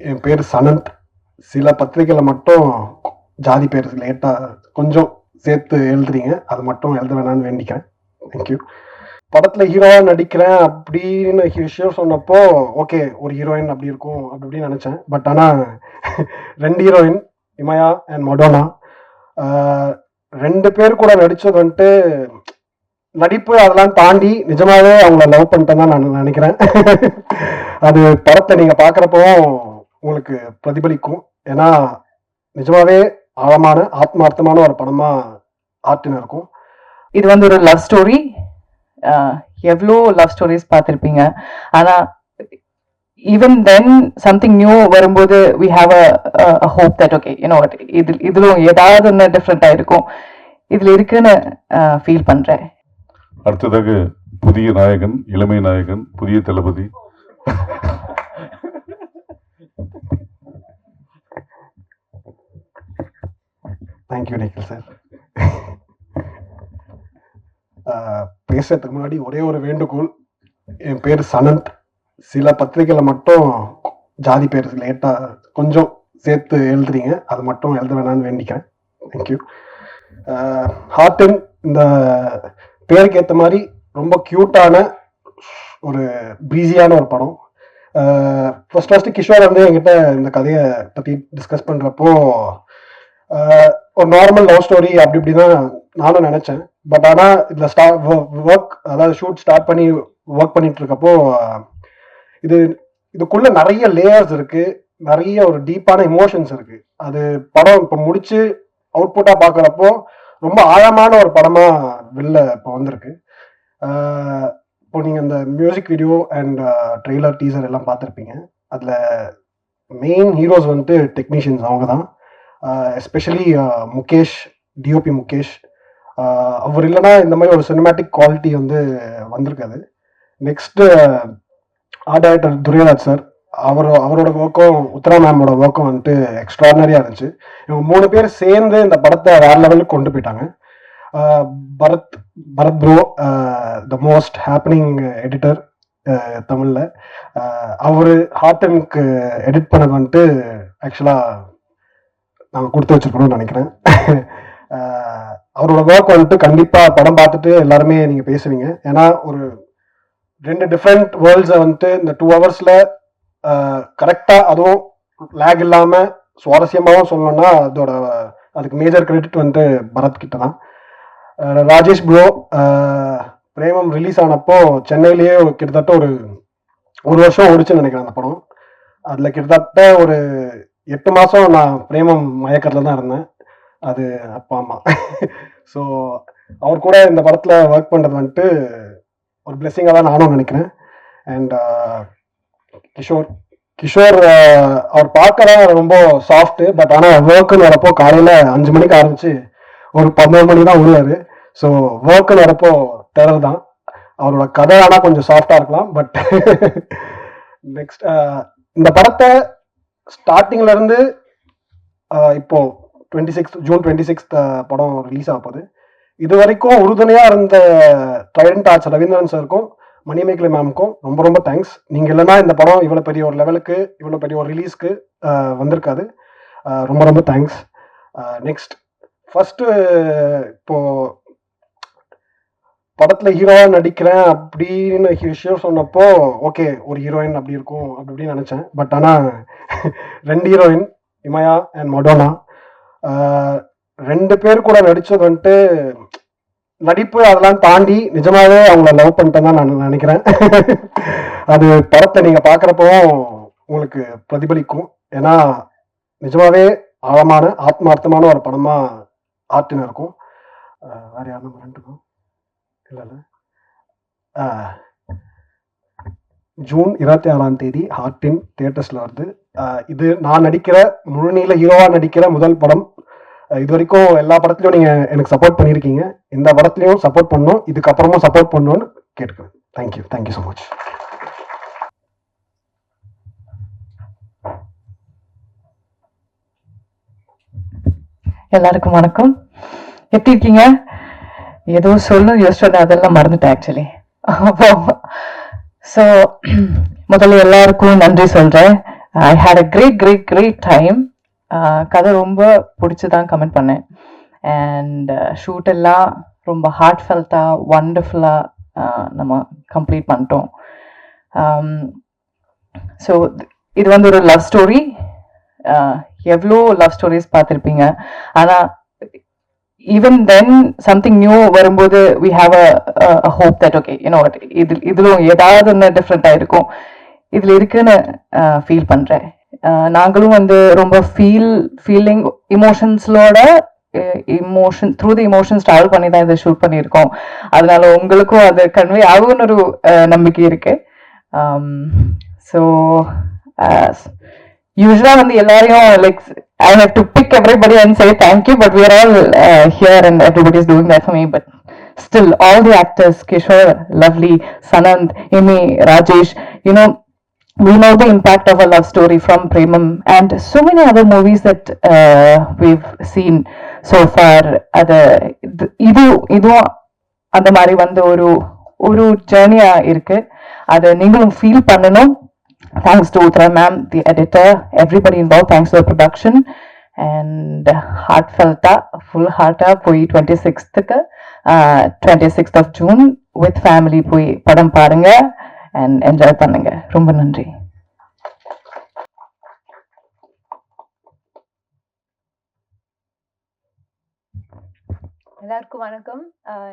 என் பேர் சனந்த். சில பத்திரிகையில் மட்டும் ஜாதி பேர் லேட்டாக கொஞ்சம் சேர்த்து எழுதுறீங்க, அது மட்டும் எழுத வேணான்னு வேண்டிக்கிறேன். தேங்க்யூ. படத்தில் ஹீரோவாக நடிக்கிறேன் அப்படின்னு விஷயம் சொன்னப்போ ஓகே, ஒரு ஹீரோயின் அப்படி இருக்கும் அப்படி இப்படின்னு நினச்சேன். பட் ஆனால் 2 ஹீரோயின், இமயா அண்ட் மடோனா, 2 பேர் கூட நடித்தது வந்துட்டு நடிப்பு அதெல்லாம் தாண்டி நிஜமாவே அவங்கள லவ் பண்ணிட்டேன் தான் நான் நினைக்கிறேன். அது படத்தை நீங்க பாக்குறப்பவும் உங்களுக்கு பிரதிபலிக்கும். ஏன்னா நிஜமாவே ஆழமான ஆத்மார்த்தமான ஒரு படமா ஆர்டின் இருக்கும். இது வந்து ஒரு லவ் ஸ்டோரி. எவ்வளோ லவ் ஸ்டோரிஸ் பார்த்துருப்பீங்க. ஆனா ஈவன் தென் சம்திங் நியூ வரும்போது we have a hope that okay you know இதுல ஏதாவது ஒன்று டிஃப்ரெண்டா இருக்கும் இதுல இருக்குன்னு ஃபீல் பண்றேன். அடுத்ததாக புதிய நாயகன், இளமை நாயகன், புதிய தளபதி. Thank you Nikhil sir. பேசுறதுக்கு முன்னாடி ஒரே ஒரு வேண்டுகோள். என் பேர் சனந்த். சில பத்திரிகையில் மட்டும் ஜாதி பேர் லேட்டாக கொஞ்சம் சேர்த்து எழுதுறீங்க, அது மட்டும் எழுத வேணான்னு வேண்டிக்கிறேன். தேங்க்யூ. ஹார்டின் இந்த பேருக்கு ஏற்ற மாதிரி ரொம்ப க்யூட்டான ஒரு ப்ரீஸியான ஒரு படம். ஃபர்ஸ்ட் கிஷோர் வந்து என்கிட்ட இந்த கதையை பற்றி டிஸ்கஸ் பண்ணுறப்போ ஒரு நார்மல் லவ் ஸ்டோரி அப்படி இப்படி தான் நானும் நினச்சேன். பட் ஆனால் இதில் ஒர்க், அதாவது ஷூட் ஸ்டார்ட் பண்ணி ஒர்க் பண்ணிட்டு இருக்கப்போ இதுக்குள்ள நிறைய லேயர்ஸ் இருக்கு, நிறைய ஒரு டீப்பான இமோஷன்ஸ் இருக்கு. அது படம் இப்போ முடிச்சு அவுட்புட்டாக பார்க்குறப்போ ரொம்ப ஆழமான ஒரு படமா வெளில இப்போ வந்திருக்கு. இப்போ நீங்கள் இந்த music video and trailer teaser எல்லாம் பார்த்துருப்பீங்க. அதில் மெயின் ஹீரோஸ் வந்துட்டு டெக்னீஷியன்ஸ் அவங்க தான். Especially Mukesh, DOP Mukesh. அவர் இல்லைன்னா இந்த மாதிரி ஒரு சினிமேட்டிக் குவாலிட்டி வந்து வந்திருக்காது. Next art director Durairaj sir, அவரோட ஒர்க்கும் உத்தரா மேமோட ஒர்க்கும் வந்துட்டு எக்ஸ்ட்ராடனரியாக இருந்துச்சு. இவங்க 3 பேர் சேர்ந்து இந்த படத்தை வேற லெவலுக்கு கொண்டு போயிட்டாங்க. Bharath bro, the most happening editor தமிழில். அவர் ஹார்டனுக்கு எடிட் பண்ணது வந்துட்டு ஆக்சுவலாக நாங்கள் கொடுத்து வச்சுருக்கணும்னு நினைக்கிறேன். அவரோட ஒர்க் வந்துட்டு கண்டிப்பாக படம் பார்த்துட்டு எல்லாருமே நீங்கள் பேசுவீங்க. ஏன்னா ஒரு 2 டிஃப்ரெண்ட் வேர்ல்ட்ஸை வந்துட்டு இந்த 2 ஹவர்ஸில் கரெக்டாக, அதுவும் லேக் இல்லாமல் சுவாரஸ்யமாகவும் சொல்லணும்னா அதுக்கு மேஜர் கிரெடிட் வந்துட்டு பரத் கிட்ட தான். ராஜேஷ் ப்ரோ, பிரேமம் ரிலீஸ் ஆனப்போ சென்னையிலேயே கிட்டத்தட்ட ஒரு வருஷம் ஓடிச்சுன்னு நினைக்கிறேன் அந்த படம். அதில் கிட்டத்தட்ட ஒரு 8 மாதம் நான் பிரேமம் மயக்கத்தில் தான் இருந்தேன். அது அப்பா அம்மா. ஸோ அவர் கூட இந்த படத்தில் ஒர்க் பண்ணுறது வந்துட்டு ஒரு பிளெஸிங்காக தான் நானும் நினைக்கிறேன். அண்ட் கிஷோர் அவர் பார்க்க தான் ரொம்ப சாஃப்ட்டு. பட் ஆனால் ஒர்க்குன்னு வரப்போ காலையில் 5 மணிக்கு ஆரம்பிச்சு ஒரு 11 மணி தான் வருவார். ஸோ ஒர்க்குன்னு வரப்போ டெரர் தான். அவரோட கதை ஆனால் கொஞ்சம் சாஃப்டாக இருக்கலாம். பட் நெக்ஸ்ட் இந்த படத்தை ஸ்டார்டிங்லேருந்து இப்போ ஜூன் 26 படம் ரிலீஸ் ஆக போகுது. இது வரைக்கும் உறுதுணையாக இருந்த ட்ரைடன்ட் ஆர்ட்ஸ் ரவீந்திரன் சாருக்கும் மணிமேகலை மேமுக்கும் ரொம்ப ரொம்ப தேங்க்ஸ். நீங்கள் இல்லைன்னா இந்த படம் இவ்வளோ பெரிய ஒரு லெவலுக்கு, இவ்வளோ பெரிய ஒரு ரிலீஸ்க்கு வந்திருக்காது. ரொம்ப ரொம்ப தேங்க்ஸ். நெக்ஸ்ட் ஃபஸ்ட்டு இப்போ படத்தில் ஹீரோவாக நடிக்கிறேன் அப்படின்னு விஷயம் சொன்னப்போ ஓகே, ஒரு ஹீரோயின் அப்படி இருக்கும் அப்படி இப்படின்னு நினச்சேன். பட் ஆனால் 2 ஹீரோயின், இமயா அண்ட் மடோனா, 2 பேர் கூட நடித்தது வந்துட்டு நடிப்பு அதெல்லாம் தாண்டி நிஜமாவே அவங்கள லவ் பண்ணிட்டேன் தான் நான் நினைக்கிறேன். அது படத்தை நீங்கள் பார்க்குறப்பவும் உங்களுக்கு பிரதிபலிக்கும். ஏன்னா நிஜமாவே ஆழமான ஆத்மார்த்தமான ஒரு படமா ஆர்டின் இருக்கும். வேற யார் நம்ம 2 இல்லை ஜூன் 26ஆம் தேதி ஹார்டின் தியேட்டர்ஸில் வருது. இது நான் நடிக்கிற முழுநீள ஹீரோவாக நடிக்கிற முதல் படம். இது வரைக்கும் எல்லா படத்துலையும் நீங்கள் எனக்கு சப்போர்ட் பண்ணியிருக்கீங்க. இந்த படத்துலையும் சப்போர்ட் பண்ணணும், இதுக்கப்புறமும் சப்போர்ட் பண்ணணும்னு கேட்டுக்கிறேன். Thank you so much. எல்லாருக்கும் வணக்கம். எப்படி இருக்கீங்க? ஏதோ யோசிச்சோட அதெல்லாம் மறந்துட்டேன் ஆக்சுவலி. ஸோ முதல்ல எல்லாருக்கும் நன்றி சொல்றேன். ஐ ஹேட் அ கிரேட் டைம். கதை ரொம்ப பிடிச்சி தான் கமெண்ட் பண்ணேன். அண்ட் ஷூட் எல்லாம் ரொம்ப ஹார்ட் ஃபெல்ட்டாக ஒண்டர்ஃபுல்லாக நம்ம கம்ப்ளீட் பண்ணிட்டோம். ஸோ இது வந்து ஒரு லவ் ஸ்டோரி. எவ்வளோ லவ் ஸ்டோரிஸ் பார்த்துருப்பீங்க, ஆனால் ஈவன் தென் சம்திங் நியூ வரும்போது we have a hope that okay you know இதிலும் ஏதாவது ஒன்று டிஃப்ரெண்ட்டாக இருக்கும் இதில் இருக்குன்னு ஃபீல் பண்ணுறேன். நாங்களும் வந்து ரொம்ப ஃபீலிங் இமோஷன்ஸோட த்ரூ தி இமோஷன்ஸ் ட்ராவல் பண்ணி தான் இதை ஷூட் பண்ணியிருக்கோம். அதனால உங்களுக்கும் அது கன்வே ஆகும்னு ஒரு நம்பிக்கை இருக்கு. ஸோ யூஸ்வலா வந்து எல்லாரையும் like I have to pick everybody and say thank you, but we are all here and everybody is doing that for me. But still, all the actors, Kishore, Lovely, Sanand, Amy, Rajesh, you know, we know the impact of a love story from Premam and so many other movies that we've seen so far. இதுவும் அந்த மாதிரி வந்து ஒரு ஜேர்னியா இருக்கு. அதை நீங்களும் feel பண்ணணும். Thanks to Uttara ma'am, the editor, everybody involved. Thanks to the production. And heartfelt, full heart போய் 26th of June with family போய் படம் பாருங்க and enjoy பண்ணுங்க. ரொம்ப நன்றி. எல்லாருக்கும் வணக்கம்.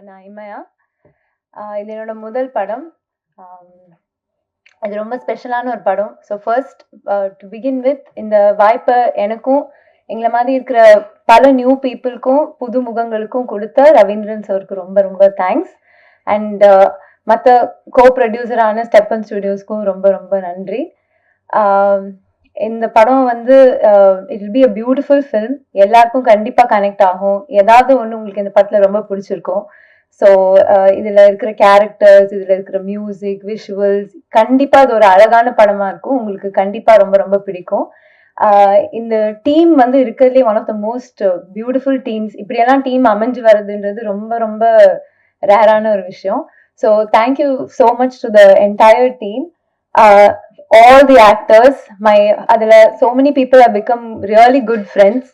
நான் இமயா. இது என்னோட முதல் படம். அது ரொம்ப ஸ்பெஷலான ஒரு படம். So first to begin with இந்த வாய்ப்பை எனக்கும் எங்களை மாதிரி இருக்கிற பல நியூ பீப்புளுக்கும் புது முகங்களுக்கும் கொடுத்த ரவீந்திரன் சாருக்கு ரொம்ப ரொம்ப தேங்க்ஸ். அண்ட் மற்ற கோ ப்ரொடியூசரான ஸ்டெப்பன் ஸ்டுடியோஸ்க்கும் ரொம்ப ரொம்ப நன்றி. இந்த படம் வந்து it will be a beautiful film. எல்லாருக்கும் கண்டிப்பாக கனெக்ட் ஆகும். ஏதாவது ஒன்று உங்களுக்கு இந்த படத்தில் ரொம்ப பிடிச்சிருக்கும். ஸோ இதில் இருக்கிற கேரக்டர்ஸ், இதில் இருக்கிற மியூசிக், விஷுவல்ஸ், கண்டிப்பாக அது ஒரு அழகான படமாக இருக்கும். உங்களுக்கு கண்டிப்பாக ரொம்ப ரொம்ப பிடிக்கும். இந்த டீம் வந்து இருக்கிறதுலே one of the most beautiful teams. இப்படியெல்லாம் டீம் அமைஞ்சு வர்றதுன்றது ரொம்ப ரொம்ப ரேரான ஒரு விஷயம். So thank you so much to the entire team. All the actors, adula so many people have become really good friends.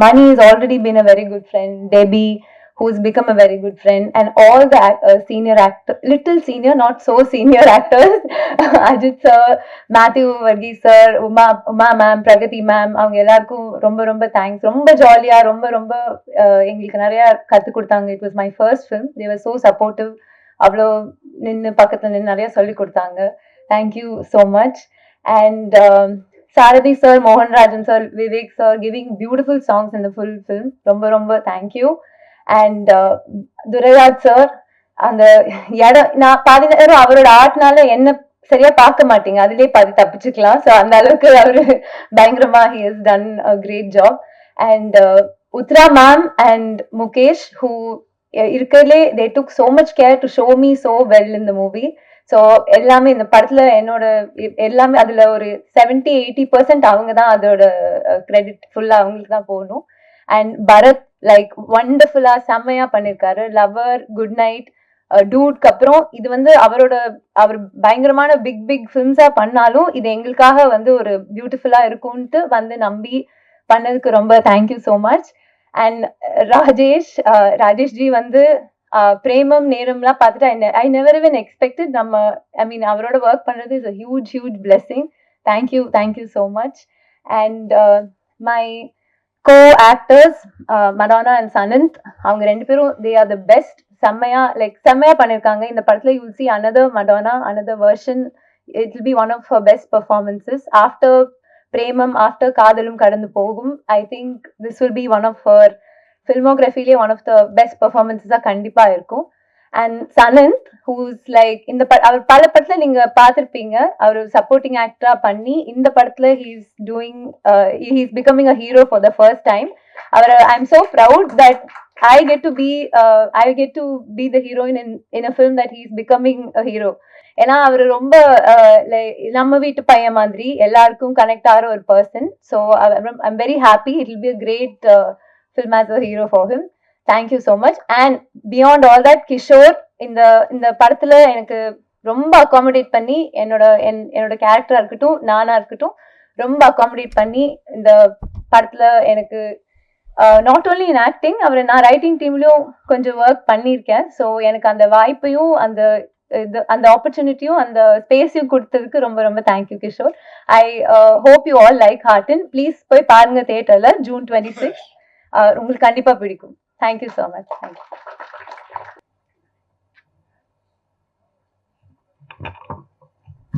Mani has already been a very good friend. Debbie, who's become a very good friend, and all the senior actors, little senior, not so senior actors, Ajit sir, Matthew Varghese sir, Uma ma'am, Pragati ma'am, avanga ellarkum romba romba thanks. Romba jolly ah romba engalukku nariya kathu kodutanga. It was my first film. They were so supportive. avlo ninnu pakkathula ninnu nariya solli kodutanga. Thank you so much. And Sarathi sir, Mohan Rajan sir, Vivek sir, giving beautiful songs in the full film. Romba romba thank you. And Durayat sir, அந்த இடம் நான் பாதி நேரம் அவரோட ஆர்ட்னால என்ன சரியா பார்க்க மாட்டீங்க, அதுலயே பாதி தப்பிச்சுக்கலாம். ஸோ அந்த அளவுக்கு அவரு பயங்கரமா he has done a great job. And Uttara ma'am and Mukesh, who இருக்கிறதுலே they took so much care to show me so well in the movie. So எல்லாமே இந்த படத்துல என்னோட எல்லாமே அதுல ஒரு 70-80% அவங்க தான் அதோட கிரெடிட் ஃபுல்லா அவங்களுக்கு தான் போகணும். அண்ட் பரத் லைக் ஒண்டர்ஃபுல்லா செம்மையா பண்ணிருக்காரு. லவர், குட் நைட், டூட்க்கு அப்புறம் இது வந்து அவர் பயங்கரமான பிக் ஃபிலிம்ஸா பண்ணாலும் இது எங்களுக்காக வந்து ஒரு பியூட்டிஃபுல்லா இருக்கும்ட்டு வந்து நம்பி பண்ணதுக்கு ரொம்ப thank you so much. And Rajesh G வந்து பிரேமம் நேரம்லாம் பார்த்துட்டு ஐ நெவர் even எக்ஸ்பெக்டட் நம்ம அவரோட ஒர்க் பண்றது is a huge blessing. Thank you so much. And my co-actors Madonna and Sanand, அவங்க ரெண்டு பேரும் they are the best. செம்மையா பண்ணிருக்காங்க இந்த படத்துல. you will see another Madonna, another version. it will be one of her best performances after Premam, after காதலும் கடந்து போகும். I think this will be one of her filmography one of the best performances கண்டிப்பா இருக்கும். And Sanand, who's like இந்த அவர் பல படத்துல நீங்க பார்த்திருப்பீங்க. அவர் சப்போர்ட்டிங் ஆக்டரா பண்ணி இந்த படத்துல he's becoming a hero for the first time. I'm so proud that I get to be the heroine in a film that he's becoming a hero. ஏன்னா அவர் ரொம்ப நம்ம வீட்டு பையன் மாதிரி எல்லாருக்கும் கனெக்ட் ஆகிற ஒரு person. So I'm very happy. It will be a great film as a hero for him. Thank you so much. And beyond all that, Kishore இந்த படத்துல எனக்கு ரொம்ப அகாமடேட் பண்ணி என்னோட கேரக்டரா இருக்கட்டும் நானா இருக்கட்டும் ரொம்ப அகாமடேட் பண்ணி இந்த படத்துல எனக்கு நாட் ஓன்லி இன் ஆக்டிங் அவரை நான் ரைட்டிங் டீம்லயும் கொஞ்சம் ஒர்க் பண்ணியிருக்கேன். ஸோ எனக்கு அந்த வாய்ப்பையும் அந்த ஆப்பர்ச்சுனிட்டியும் அந்த ஸ்பேஸையும் கொடுத்ததுக்கு ரொம்ப ரொம்ப thank you Kishore. I hope you all like Horton. Please போய் பாருங்க தியேட்டர்ல June 26. உங்களுக்கு கண்டிப்பா பிடிக்கும். Thank you so much. Thank you.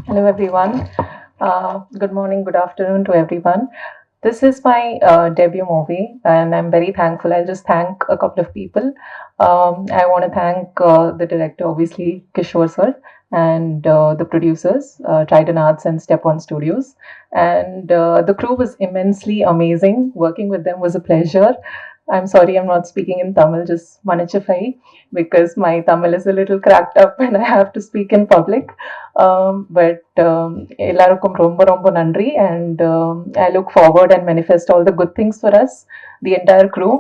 Hello everyone. Good morning, good afternoon to everyone. This is my debut movie and I'm very thankful. I'll just thank a couple of people. I want to thank the director, obviously, Kishore sir, and the producers, Trident Arts and Step One Studios. And the crew was immensely amazing. Working with them was a pleasure. I'm sorry I'm not speaking in Tamil, just Manichafai, because my Tamil is a little cracked up and I have to speak in public. But எல்லாருக்கும் ரொம்ப ரொம்ப நன்றி, and I look forward and manifest all the good things for us, the entire crew.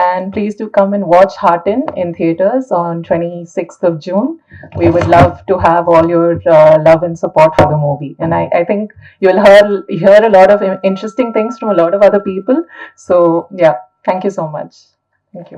And please do come and watch Heartin in theaters on 26th of June. We would love to have all your love and support for the movie. And I think you'll hear a lot of interesting things from a lot of other people. So yeah, thank you so much. Thank you.